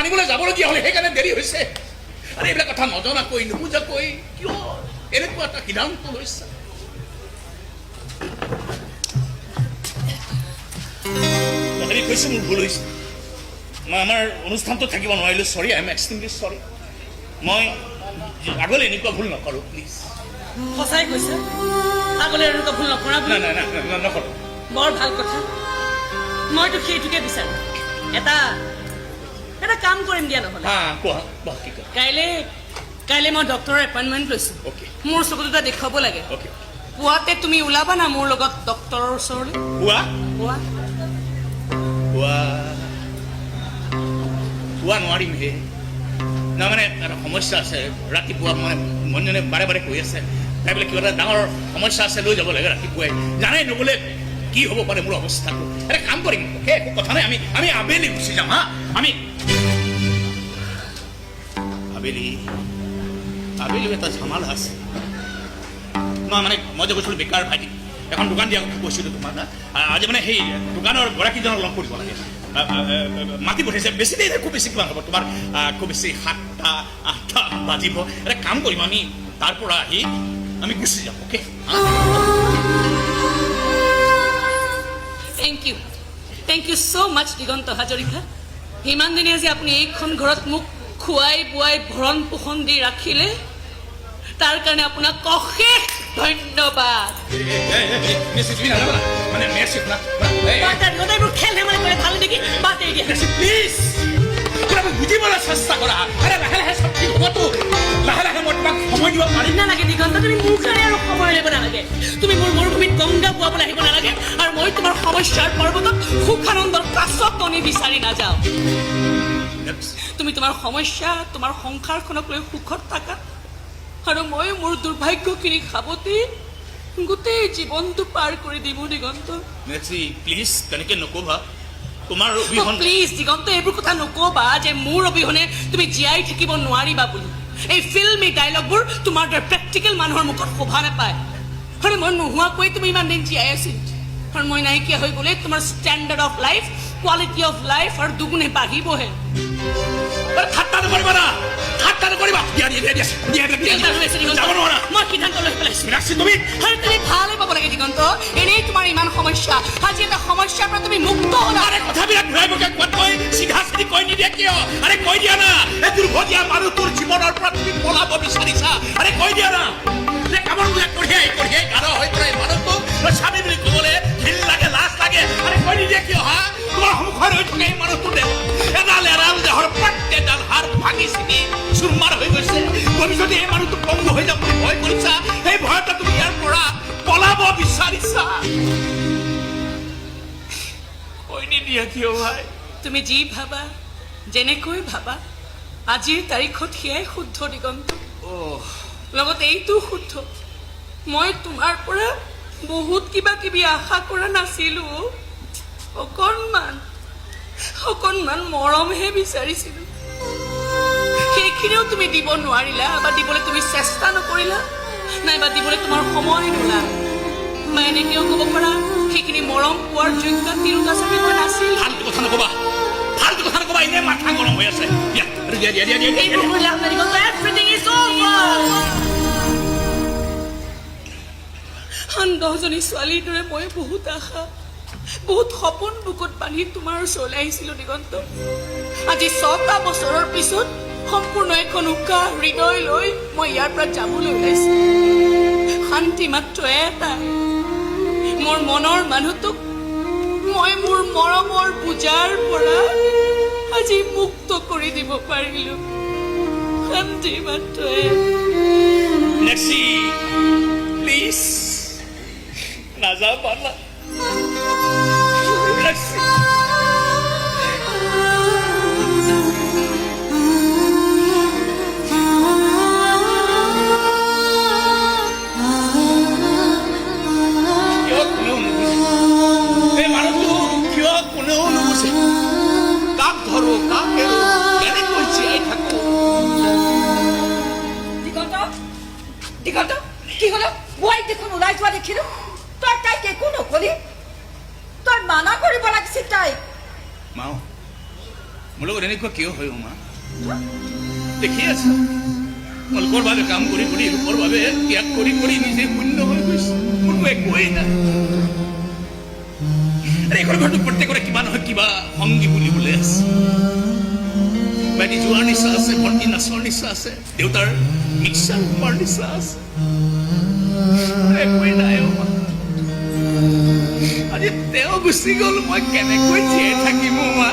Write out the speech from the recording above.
আনিবলৈ যাবলগীয়া হ'লে সেইকাৰণে দেৰি হৈছে আৰু এইবিলাক কথা নজনাকৈ নুবুজাকৈ কিয় এনেকুৱা এটা সিদ্ধান্ত লৈছা তথাপি কৈছো মোৰ ভুল হৈছে মই আমাৰ অনুষ্ঠানটো থাকিব নোৱাৰিলোঁ চৰি আই এম এক্সট্ৰিমলি চৰি মই আগলৈ এনেকুৱা ভুল নকৰোঁ প্লিজ সঁচাই কৈছে আগলৈ এনেকুৱা ভুল নকৰা নাই নাই নাই নকৰোঁ বৰ ভাল কথা মইতো সেইটোকে বিচাৰোঁ এটা কাম কৰিম দিয়া নহ'লে কোৱা কি কোৱা কাইলৈ মই ডক্টৰৰ এপইণ্টমেণ্ট লৈছোঁ অ'কে মোৰ চকু দুটা দেখুৱাব লাগে অ'কে পুৱাতে তুমি ওলাবা না মোৰ লগত ডক্টৰৰ ওচৰলৈ পুৱা নোৱাৰিম হে না মানে এটা সমস্যা আছে ৰাতিপুৱা মানে মনজনে বাৰে বাৰে কৈ আছে তাই বোলে কিবা এটা ডাঙৰ সমস্যা আছে লৈ যাব লাগে ৰাতিপুৱাই জানাই নগ'লে কি হ'ব পাৰে মোৰ অৱস্থাটো এটা কাম কৰিম সেই একো কথা নাই আমি আবেলি গুচি যাম হা আমি আবেলি এটা ঝামালা আছে নহয় মানে মই যে কৈছিলোঁ বেকাৰ ভাইটি এখন দোকান দিয়া কথা কৈছিলোঁ তোমাক আজি মানে সেই দোকানৰ গৰাকীজনক লগ কৰিব লাগে মাতি পঠাইছে বেছি দেৰি খুব বেছি কিমান হ'ব তোমাৰ খুব বেছি 7টা 8টা বাজিব এটা কাম কৰিম আমি তাৰ পৰা আহি আমি গুচি যাম অ'কে থেংক ইউ ছ' মাছ দিগন্ত হাজৰিকা ইমান দিনে আজি আপুনি এইখন ঘৰত মোক খুৱাই বোৱাই ভৰণ পোষণ দি ৰাখিলে তাৰ কাৰণে আপোনাক অশেষ ধন্যবাদ খেল ধেমালি কৰে ভাল নেকি বাদ দিয়া প্লিজ বুজিবলৈ চেষ্টা কৰা লাহে লাহে চব ঠিক হ'বতো লাহে লাহে মই তোমাক সময় দিব পাৰিম নালাগে দিগন্ত তুমি মোৰ কাৰণে আৰু সময় ল'ব নালাগে তুমি মোৰ মৰুভূমিত গংগা বোৱাবলৈ আহিব নালাগে আৰু মই তোমাৰ সমস্যাৰ পৰ্বতত সুখ আনন্দৰ কাছত টনি বিচাৰি নাযাওঁ তুমি তোমাৰ সমস্যা তোমাৰ সংসাৰখনক লৈ সুখত থাকা আৰু মই মোৰ দুৰ্ভাগ্যখিনি খাবতে গোটেই জীৱনটো পাৰ কৰি দিব দিগন্ত প্লিজ তেনেকৈ নক'বা তোমাৰ প্লিজ দিগন্ত এইবোৰ কথা নক'বা যে মোৰ অবিহনে তুমি জীয়াই থাকিব নোৱাৰিবা বুলি এই ফিল্মি ডাইলগবোৰ তোমাৰ দৰে প্ৰেক্টিকেল মানুহৰ মুখত শোভা নাপায় আৰু মই নোহোৱাকৈ তুমি ইমান দিন জীয়াই আছিল আৰু মই নাইকিয়া হৈ গ'লে তোমাৰ standard of life quality of life আৰু দুগুণে বাঢ়িবহে ঠাট্টা নকৰিবা না ঠাট্টা নকৰিবা মই সিদ্ধান্ত লৈ পেলাইছো তুমি ভালে পাব লাগে দিগন্ত এনেই তোমাৰ ইমান সমস্যা আজি এটা সমস্যাৰ পৰা তুমি মুক্ত হ'লা কথাবিলাক ঘূৰাই পকাই কোৱাতকৈ চিধা চিধি কৈ নিদিয়া কিয় কৈ দিয়া না এই দুৰ্ভগীয়া মানুহ তোৰ জীৱনৰ পৰা তুমি পলাব বিচাৰিছা কৈ দিয়া না কামৰবিলাক কঢ়িয়াই গাঢ় হৈ পৰে মানুহটোক স্বামী বুলি ক'বলৈ ঘিণ লাগে লাজ লাগে কৈ নিদিয়া কিয় হা তোমাৰ সন্মুখত হৈ থকা এই মানুহটো এডাল দেহৰ প্ৰত্যেকডাল হাড় ভাঙি চিঙি চুৰমাৰ হৈ গৈছে ভৱিষ্যতে এই মানুহটো পংগ হৈ যাব বুলি ভয় কৰিছা সেই ভয়তে তুমি ইয়াৰ পৰা পলাব বিচাৰিছা কৈ নিদিয়া কিয় ভাই তুমি যি ভাবা যেনেকৈ ভাবা আজিৰ তাৰিখত সেয়াই শুদ্ধ দিগন্ত লগতে এইটো শুদ্ধ মই তোমাৰ পৰা বহুত কিবা কিবি আশা কৰা নাছিলো অকণমান মৰমহে বিচাৰিছিলো সেইখিনিও তুমি দিব নোৱাৰিলা বা দিবলৈ তুমি চেষ্টা নকৰিলা নাইবা দিবলৈ তোমাৰ সময় নোলাল মই এনেকৈও ক'ব পাৰা সেইখিনি মৰম পোৱাৰ যোগ্য তিৰোতা চাগে মই নাছিল ফাল্টু কথা নক'বা এনে মাথা গৰম হৈ আছে আন 10জনী ছোৱালীৰ দৰে মই বহুত আশা বহুত সপোন বুকুত বান্ধি তোমাৰ ওচৰলৈ আহিছিলো দিগন্ত আজি 6টা বছৰৰ পিছত সম্পূৰ্ণ এখন উকা হৃদয় লৈ মই ইয়াৰ পৰা যাবলৈ ওলাইছো শান্তি মাত্ৰ এটা মোৰ মনৰ মানুহটোক মই মোৰ মৰমৰ পূজাৰ পৰা আজি মুক্ত কৰি দিব পাৰিলো শান্তি মাত্ৰ প্লিজ নাযাবা না কি হলো বুৱাই দেখোন ওলাই যোৱা দেখিলো তই তাইক একো নকলি তই লগত এনেকুৱা কিয় হয় মা দেখি আছা তোমালোকৰ বাবে কাম কৰি কৰি লোকৰ বাবে ত্যাগ কৰি কৰি নিজে শূন্য হৈ গৈছে কোনো একোৱেই নাই এইখন ঘৰটো প্ৰত্যেকৰে কিবা নহয় কিবা সংগী বুলিবলৈ আছে বাইটি যোৱাৰ নিচা আছে ভণ্টি নাচৰ নিচা আছে দেউতাৰ মিক্সাৰ হোৱাৰ নিচা আছে একোৱেই নাই মা আজি তেওঁ গুচি গ'ল মই কেনেকৈ জীয়াই থাকিম মা